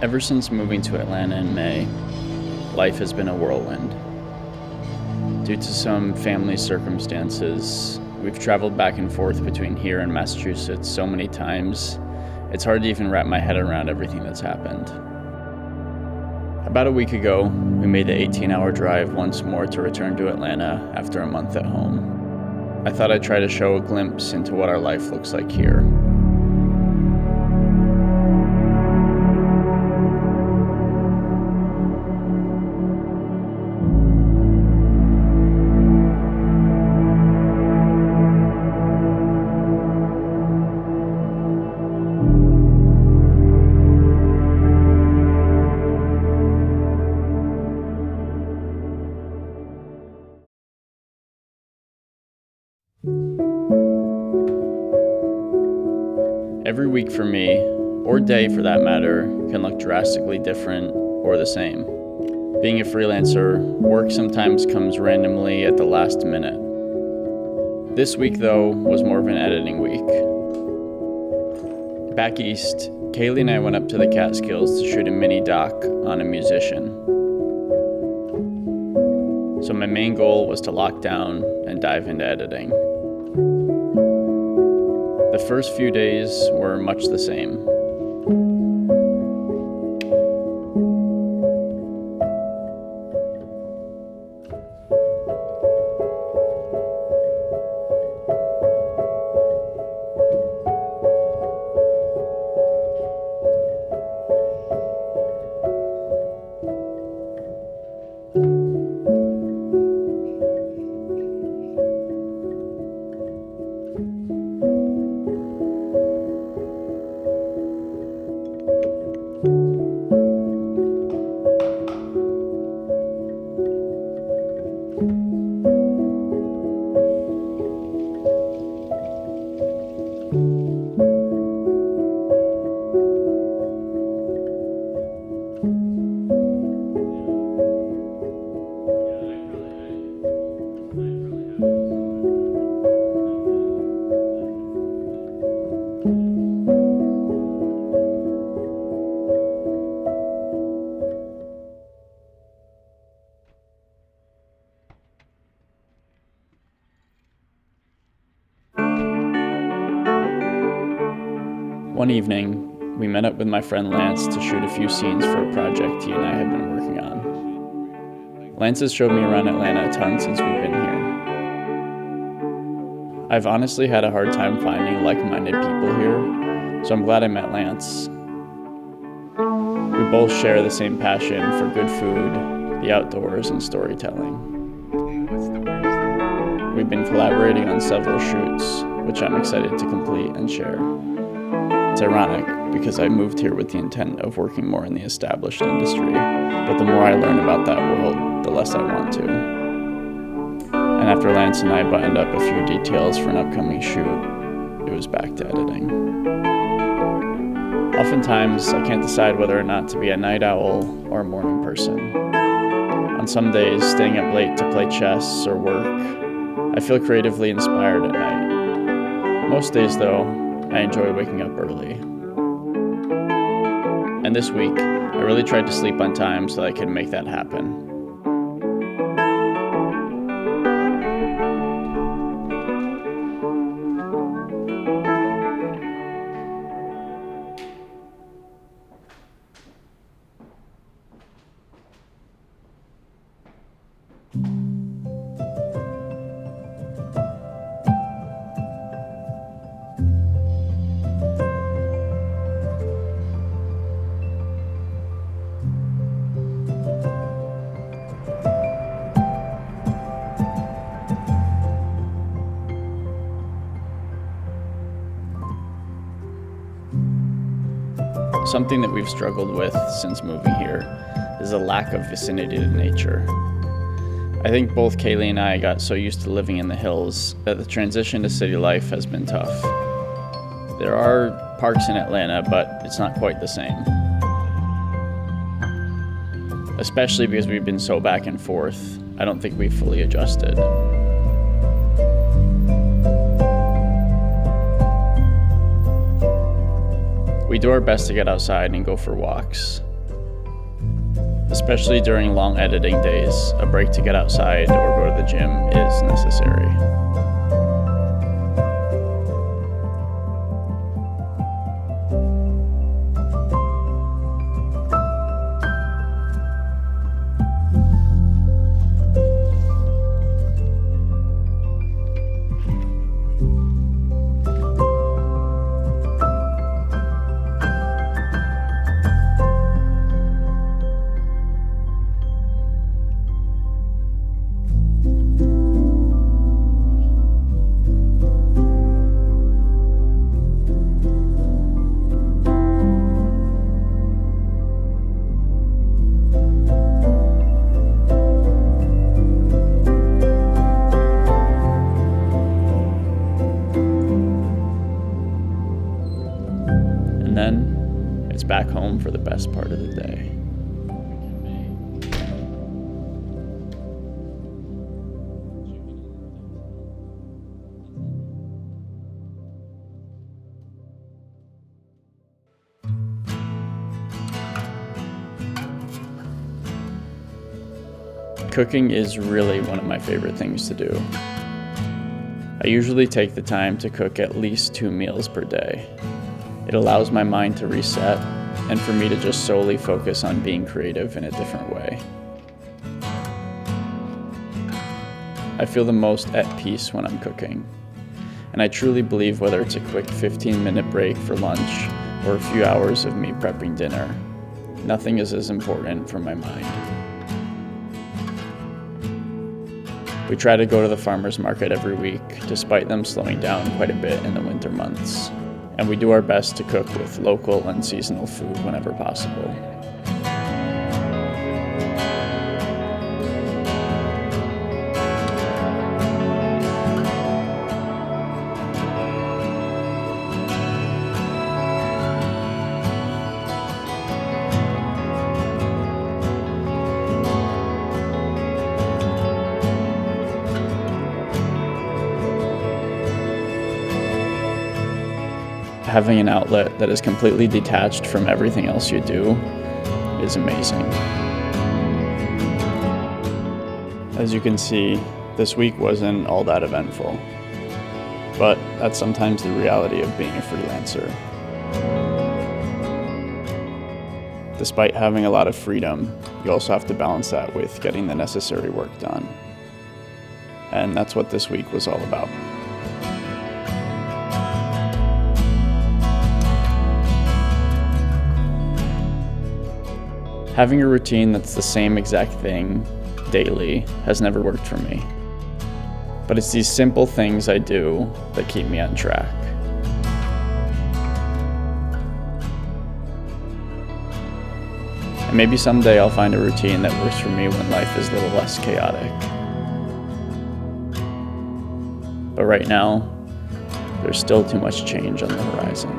Ever since moving to Atlanta in May, life has been a whirlwind. Due to some family circumstances, we've traveled back and forth between here and Massachusetts so many times, it's hard to even wrap my head around everything that's happened. About a week ago, we made the 18-hour drive once more to return to Atlanta after a month at home. I thought I'd try to show a glimpse into what our life looks like here. Every week for me, or day for that matter, can look drastically different or the same. Being a freelancer, work sometimes comes randomly at the last minute. This week, though, was more of an editing week. Back east, Kaylee and I went up to the Catskills to shoot a mini doc on a musician. So my main goal was to lock down and dive into editing. The first few days were much the same. One evening, we met up with my friend Lance to shoot a few scenes for a project he and I have been working on. Lance has showed me around Atlanta a ton since we've been here. I've honestly had a hard time finding like-minded people here, so I'm glad I met Lance. We both share the same passion for good food, the outdoors, and storytelling. We've been collaborating on several shoots, which I'm excited to complete and share. It's ironic because I moved here with the intent of working more in the established industry, but the more I learn about that world, the less I want to. And after Lance and I buttoned up a few details for an upcoming shoot, it was back to editing. Oftentimes, I can't decide whether or not to be a night owl or a morning person. On some days, staying up late to play chess or work, I feel creatively inspired at night. Most days, though, I enjoy waking up early. And this week, I really tried to sleep on time so that I could make that happen. Something that we've struggled with since moving here is a lack of vicinity to nature. I think both Kaylee and I got so used to living in the hills that the transition to city life has been tough. There are parks in Atlanta, but it's not quite the same. Especially because we've been so back and forth, I don't think we've fully adjusted. We do our best to get outside and go for walks, Especially during long editing days, a break to get outside or go to the gym is necessary. And then it's back home for the best part of the day. Cooking is really one of my favorite things to do. I usually take the time to cook at least 2 meals per day. It allows my mind to reset and for me to just solely focus on being creative in a different way. I feel the most at peace when I'm cooking, and I truly believe whether it's a quick 15-minute break for lunch or a few hours of me prepping dinner, nothing is as important for my mind. We try to go to the farmer's market every week, despite them slowing down quite a bit in the winter months. And we do our best to cook with local and seasonal food whenever possible. Having an outlet that is completely detached from everything else you do is amazing. As you can see, this week wasn't all that eventful, but that's sometimes the reality of being a freelancer. Despite having a lot of freedom, you also have to balance that with getting the necessary work done. And that's what this week was all about. Having a routine that's the same exact thing daily has never worked for me. But it's these simple things I do that keep me on track. And maybe someday I'll find a routine that works for me when life is a little less chaotic. But right now, there's still too much change on the horizon.